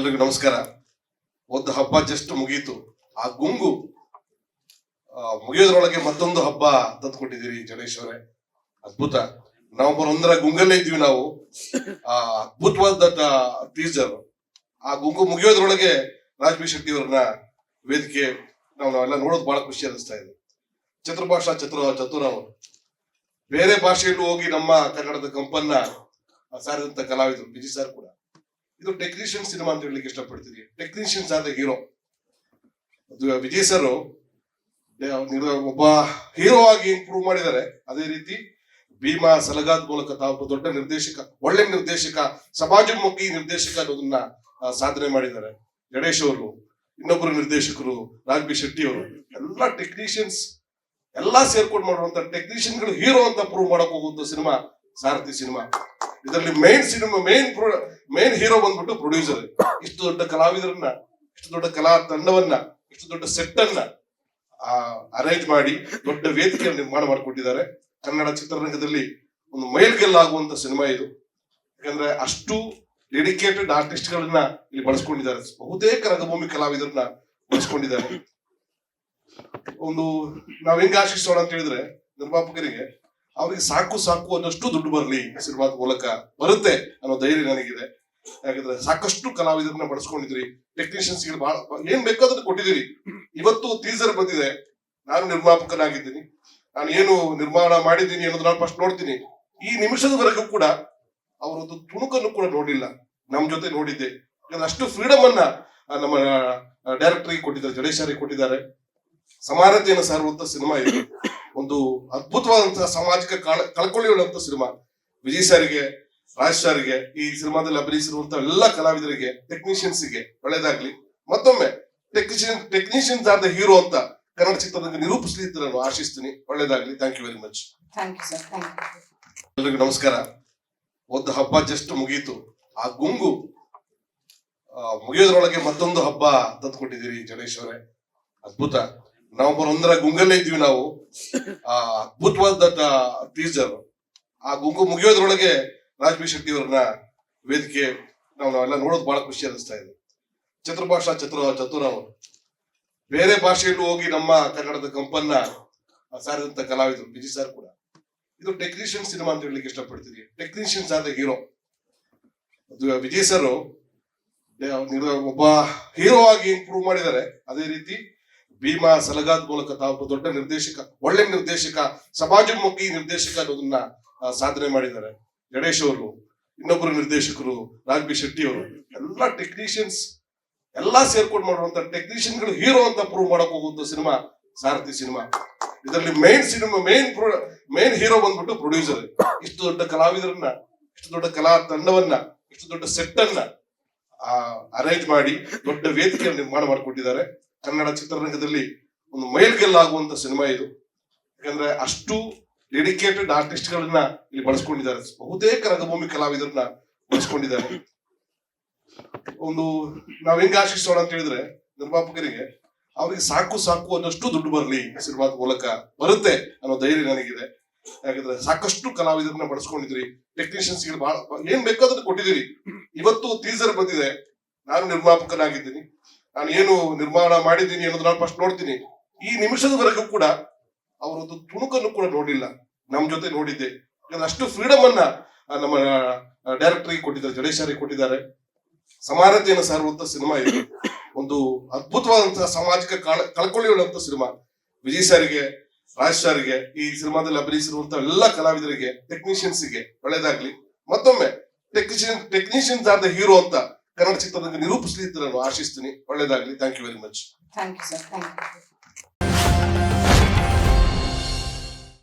ಎಲ್ರಿಗೂ ನಮಸ್ಕಾರ. ಒಂದು ಹಬ್ಬ ಜಸ್ಟ್ ಮುಗೀತು. ಆ ಗುಂಗು ಮುಗಿಯೋದ್ರೊಳಗೆ ಮತ್ತೊಂದು ಹಬ್ಬ ತಂದುಕೊಟ್ಟಿದ್ದೀರಿ ಜಡೇಶ್ ಅವರೇ. ಅದ್ಭುತ. ನವೆಂಬರ್ 1ರ ಗುಂಗಲ್ಲೇ ಇದ್ವಿ ನಾವು. ಅದ್ಭುತವಾದ ಟೀಸರ್. ಆ ಗುಂಗು ಮುಗಿಯೋದ್ರೊಳಗೆ ರಾಜ್ಬಿ ಶೆಟ್ಟಿ ಅವ್ರನ್ನ ವೇದಿಕೆ ನಾವೆಲ್ಲ ನೋಡೋದು ಬಹಳ ಖುಷಿ ಅನಿಸ್ತಾ ಇದೆ. ಚತುರ್ಭಾಷಾ ಚತುರ ಅವರು ಬೇರೆ ಭಾಷೆಯಲ್ಲೂ ಹೋಗಿ ನಮ್ಮ ಕನ್ನಡದ ಕಂಪನ್ನ ಸಾರಿದಂತ ಕಲಾವಿದರು. ವಿಜಯ್ ಸರ್ ಕೂಡ ಇದು ಟೆಕ್ನಿಷಿಯನ್ ಸಿನಿಮಾ ಅಂತ ಹೇಳಲಿಕ್ಕೆ ಇಷ್ಟಪಡ್ತೀನಿ. ಟೆಕ್ನಿಷಿಯನ್ಸ್ ಆದ ಹೀರೋ. ವಿಜಯ್ ಸರ್ ಒಬ್ಬ ಹೀರೋ ಆಗಿ ಪ್ರೂವ್ ಮಾಡಿದ್ದಾರೆ. ಅದೇ ರೀತಿ ಭೀಮಾ ಸಲಗಾದ ಮೂಲಕ ತಾವು ದೊಡ್ಡ ನಿರ್ದೇಶಕ, ಒಳ್ಳೆ ನಿರ್ದೇಶಕ, ಸಮಾಜಮುಖಿ ನಿರ್ದೇಶಕ ಅನ್ನೋದನ್ನ ಸಾಧನೆ ಮಾಡಿದ್ದಾರೆ. ಗಣೇಶ್ ಅವರು, ಇನ್ನೊಬ್ಬರು ನಿರ್ದೇಶಕರು ರಾಜ್ಬಿ ಶೆಟ್ಟಿ ಅವರು, ಎಲ್ಲಾ ಟೆಕ್ನಿಷಿಯನ್ಸ್ ಎಲ್ಲಾ ಸೇರ್ಕೊಂಡು ಮಾಡುವಂತ ಟೆಕ್ನಿಷಿಯನ್ ಗಳು ಹೀರೋ ಅಂತ ಪ್ರೂವ್ ಮಾಡಕ್ ಹೋಗುವಂತ ಸಿನಿಮಾ ಸಾರಥಿ ಸಿನಿಮಾ. ಇದರಲ್ಲಿ ಮೇನ್ ಹೀರೋ ಬಂದ್ಬಿಟ್ಟು ಪ್ರೊಡ್ಯೂಸರ್. ಇಷ್ಟು ದೊಡ್ಡ ಕಲಾವಿದರನ್ನ, ಇಷ್ಟು ದೊಡ್ಡ ಕಲಾ ತಂಡವನ್ನ, ಇಷ್ಟು ದೊಡ್ಡ ಸೆಟ್ ಅನ್ನ ಅರೇಂಜ್ ಮಾಡಿ ದೊಡ್ಡ ವೇದಿಕೆಯನ್ನು ನಿರ್ಮಾಣ ಮಾಡಿಕೊಟ್ಟಿದ್ದಾರೆ. ಕನ್ನಡ ಚಿತ್ರರಂಗದಲ್ಲಿ ಒಂದು ಮೈಲ್ಗೆಲ್ಲಾಗುವಂತ ಸಿನಿಮಾ ಇದು. ಯಾಕಂದ್ರೆ ಅಷ್ಟು ಡೆಡಿಕೇಟೆಡ್ ಆರ್ಟಿಸ್ಟ್ ಗಳನ್ನ ಇಲ್ಲಿ ಬಳಸ್ಕೊಂಡಿದ್ದಾರೆ. ಬಹುತೇಕ ರಂಗಭೂಮಿ ಕಲಾವಿದರನ್ನ ಬಳಸ್ಕೊಂಡಿದ್ದಾರೆ. ನಾವ್ ಹೆಂಗ್ ಆಶಿಸೋಣ ಅಂತ ಹೇಳಿದ್ರೆ, ನಿರ್ಮಾಪಕರಿಗೆ ಅವ್ರಿಗೆ ಸಾಕು ಅನ್ನಷ್ಟು ದುಡ್ಡು ಬರಲಿ ಸಿನಿಮಾದ ಮೂಲಕ, ಬರುತ್ತೆ ಅನ್ನೋ ಧೈರ್ಯ ನನಗಿದೆ. ಯಾಕಂದ್ರೆ ಸಾಕಷ್ಟು ಕಲಾವಿದರನ್ನ ಬಳಸ್ಕೊಂಡಿದ್ರಿ. ಟೆಕ್ನಿಷಿಯನ್ಸ್ ಏನ್ ಬೇಕಾದ್ರೂ ಕೊಟ್ಟಿದ್ದೀರಿ. ಇವತ್ತು ಟೀಸರ್ ಬಂದಿದೆ. ನಾನು ನಿರ್ಮಾಪಕನಾಗಿದ್ದೀನಿ. ನಾನು ಏನು ನಿರ್ಮಾಣ ಮಾಡಿದ್ದೀನಿ ಅನ್ನೋದು ನಾನು ಫಸ್ಟ್ ನೋಡ್ತೀನಿ. ಈ ನಿಮಿಷದವರೆಗೂ ಕೂಡ ಅವರದ್ದು ತುಣುಕನ್ನು ಕೂಡ ನೋಡಿಲ್ಲ. ನಮ್ ಜೊತೆ ನೋಡಿದ್ದೆ. ಅಷ್ಟು ಫ್ರೀಡಮ್ ಅನ್ನ ನಮ್ಮ ಡೈರೆಕ್ಟರ್ಗೆ ಕೊಟ್ಟಿದ್ದಾರೆ, ಜಡೇಶರಿಗೆ ಕೊಟ್ಟಿದ್ದಾರೆ. ಸಮಾನತೆಯನ್ನು ಸಾರುವಂತ ಸಿನಿಮಾ ಇದು. ಒಂದು ಅದ್ಭುತವಾದಂತಹ ಸಾಮಾಜಿಕ ಕಳಕಳಿಯುವಂತ ಸಿನಿಮಾ. ವಿಜಯ್ ಸಾರಿಗೆ, ರಾಜ್ ಸಾರಿಗೆ, ಈ ಸಿನಿಮಾದಲ್ಲಿ ಅಭಿನಯಿಸಿರುವಂತ ಎಲ್ಲ ಕಲಾವಿದರಿಗೆ, ಟೆಕ್ನಿಷಿಯನ್ಸ್ಗೆ ಒಳ್ಳೇದಾಗ್ಲಿ. ಮತ್ತೊಮ್ಮೆ ಟೆಕ್ನಿಷಿಯನ್ಸ್ ಆದ ಹೀರೋ ಅಂತ ಕನ್ನಡ ಚಿತ್ರರಂಗ ನಿರೂಪಿಸಲಿ ಅಂತ ನಾನು ಆಶಿಸ್ತೀನಿ. ಒಳ್ಳೇದಾಗ್ಲಿ. Thank you very much. ಎಲ್ರಿಗೂ ನಮಸ್ಕಾರ. ಒಂದು ಹಬ್ಬ ಜಸ್ಟ್ ಮುಗೀತು. ಆ ಗುಂಗು ಮುಗಿಯೋದ್ರೊಳಗೆ ಮತ್ತೊಂದು ಹಬ್ಬ ತಂದುಕೊಟ್ಟಿದ್ದೀರಿ ಜಡೇಶ್ ಅವರೇ. ಅದ್ಭುತ. ನವೆಂಬರ್ 1ರ ಗುಂಗಲ್ಲೇ ಇದ್ವಿ ನಾವು. ಅದ್ಭುತವಾದ ಟೀಸರ್. ಆ ಗುಂಗು ಮುಗಿಯೋದ್ರೊಳಗೆ ರಾಜ್ಬಿ ಶೆಟ್ಟಿ ಅವ್ರನ್ನ ವೇದಿಕೆ ನಾವೆಲ್ಲ ನೋಡೋದು ಬಹಳ ಖುಷಿ ಅನಿಸ್ತಾ ಇದೆ. ಚತುರ್ಭಾಷಾ ಚತುರ ಅವರು ಬೇರೆ ಭಾಷೆಯಲ್ಲೂ ಹೋಗಿ ನಮ್ಮ ಕನ್ನಡದ ಕಂಪನ್ನ ಸಾರಿದಂತ ಕಲಾವಿದರು. ವಿಜಯ್ ಸರ್ ಕೂಡ ಇದು ಟೆಕ್ನಿಷಿಯನ್ ಸಿನಿಮಾ ಅಂತ ಹೇಳಲಿಕ್ಕೆ ಇಷ್ಟಪಡ್ತೀನಿ. ಟೆಕ್ನಿಷಿಯನ್ಸ್ ಆದ ಹೀರೋ. ವಿಜಯ್ ಸರ್ ಒಬ್ಬ ಹೀರೋ ಆಗಿ ಪ್ರೂವ್ ಮಾಡಿದ್ದಾರೆ. ಅದೇ ರೀತಿ ಭೀಮಾ ಸಲಗಾದ ಮೂಲಕ ತಾವು ದೊಡ್ಡ ನಿರ್ದೇಶಕ, ಒಳ್ಳೆ ನಿರ್ದೇಶಕ, ಸಮಾಜಮುಖಿ ನಿರ್ದೇಶಕ ಅನ್ನೋದನ್ನ ಸಾಧನೆ ಮಾಡಿದ್ದಾರೆ. ಗಣೇಶ್ ಅವರು, ಇನ್ನೊಬ್ಬರು ನಿರ್ದೇಶಕರು ರಾಜ್ಬಿ ಶೆಟ್ಟಿ ಅವರು, ಎಲ್ಲಾ ಟೆಕ್ನಿಷಿಯನ್ಸ್ ಎಲ್ಲಾ ಸೇರ್ಕೊಂಡು ಮಾಡುವಂತ ಟೆಕ್ನಿಷಿಯನ್ ಗಳು ಹೀರೋ ಅಂತ ಪ್ರೂವ್ ಮಾಡಕ್ ಹೋಗುವಂತ ಸಿನಿಮಾ ಸಾರಥಿ ಸಿನಿಮಾ. ಇದರಲ್ಲಿ ಮೇನ್ ಹೀರೋ ಬಂದ್ಬಿಟ್ಟು ಪ್ರೊಡ್ಯೂಸರ್. ಇಷ್ಟು ದೊಡ್ಡ ಕಲಾವಿದರನ್ನ, ಇಷ್ಟು ದೊಡ್ಡ ಕಲಾ ತಂಡವನ್ನ, ಇಷ್ಟು ದೊಡ್ಡ ಸೆಟ್ ಅನ್ನ ಅರೇಂಜ್ ಮಾಡಿ ದೊಡ್ಡ ವೇದಿಕೆಯನ್ನು ನಿರ್ಮಾಣ ಮಾಡಿಕೊಟ್ಟಿದ್ದಾರೆ. ಕನ್ನಡ ಚಿತ್ರರಂಗದಲ್ಲಿ ಒಂದು ಮೈಲ್ಗೆಲ್ಲಾಗುವಂತ ಸಿನಿಮಾ ಇದು. ಯಾಕಂದ್ರೆ ಅಷ್ಟು ಡೆಡಿಕೇಟೆಡ್ ಆರ್ಟಿಸ್ಟ್ ಗಳನ್ನ ಇಲ್ಲಿ ಬಳಸ್ಕೊಂಡಿದ್ದಾರೆ. ಬಹುತೇಕ ರಂಗಭೂಮಿ ಕಲಾವಿದರನ್ನ ಬಳಸ್ಕೊಂಡಿದ್ದಾರೆ. ನಾವ್ ಹೆಂಗ್ ಆಶಿಸೋಣ ಅಂತ ಹೇಳಿದ್ರೆ, ನಿರ್ಮಾಪಕರಿಗೆ ಅವ್ರಿಗೆ ಸಾಕು ಅನ್ನಷ್ಟು ದುಡ್ಡು ಬರಲಿ ಸಿನಿಮಾದ ಮೂಲಕ, ಬರುತ್ತೆ ಅನ್ನೋ ಧೈರ್ಯ ನನಗಿದೆ. ಯಾಕಂದ್ರೆ ಸಾಕಷ್ಟು ಕಲಾವಿದರನ್ನ ಬಳಸ್ಕೊಂಡಿದ್ರಿ. ಟೆಕ್ನಿಷಿಯನ್ಸ್ ಏನ್ ಬೇಕಾದ್ರೂ ಕೊಟ್ಟಿದ್ದೀರಿ. ಇವತ್ತು ಟೀಸರ್ ಬಂದಿದೆ. ನಾನು ನಿರ್ಮಾಪಕನಾಗಿದ್ದೀನಿ. ನಾನು ಏನು ನಿರ್ಮಾಣ ಮಾಡಿದ್ದೀನಿ ಅನ್ನೋದು ನಾನು ಫಸ್ಟ್ ನೋಡ್ತೀನಿ. ಈ ನಿಮಿಷದವರೆಗೂ ಕೂಡ ಅವರದ್ದು ತುಣುಕನ್ನು ಕೂಡ ನೋಡಿಲ್ಲ. ನಮ್ ಜೊತೆ ನೋಡಿದ್ದೆ. ಅಷ್ಟು ಫ್ರೀಡಮ್ ಅನ್ನ ನಮ್ಮ ಡೈರೆಕ್ಟರ್ಗೆ ಕೊಟ್ಟಿದ್ದಾರೆ, ಜಡೇಶರಿಗೆ ಕೊಟ್ಟಿದ್ದಾರೆ. ಸಮಾನತೆಯನ್ನು ಸಾರುವಂತ ಸಿನಿಮಾ ಇದು. ಒಂದು ಅದ್ಭುತವಾದಂತಹ ಸಾಮಾಜಿಕ ಕಳಕಳಿಯುವಂತ ಸಿನಿಮಾ. ವಿಜಯ್ ಸಾರಿಗೆ, ರಾಜ್ ಸಾರಿಗೆ, ಈ ಸಿನಿಮಾದಲ್ಲಿ ಅಭಿನಯಿಸಿರುವಂತ ಎಲ್ಲ ಕಲಾವಿದರಿಗೆ, ಟೆಕ್ನಿಷಿಯನ್ಸ್ಗೆ ಒಳ್ಳೇದಾಗ್ಲಿ. ಮತ್ತೊಮ್ಮೆ ಟೆಕ್ನಿಷಿಯನ್ಸ್ ಆದ ಹೀರೋ ಅಂತ ಕನ್ನಡ ಚಿತ್ರರಂಗ ನಿರೂಪಿಸಲಿ ಅಂತ ನಾನು ಆಶಿಸ್ತೀನಿ. ಒಳ್ಳೇದಾಗ್ಲಿ. Thank you very much.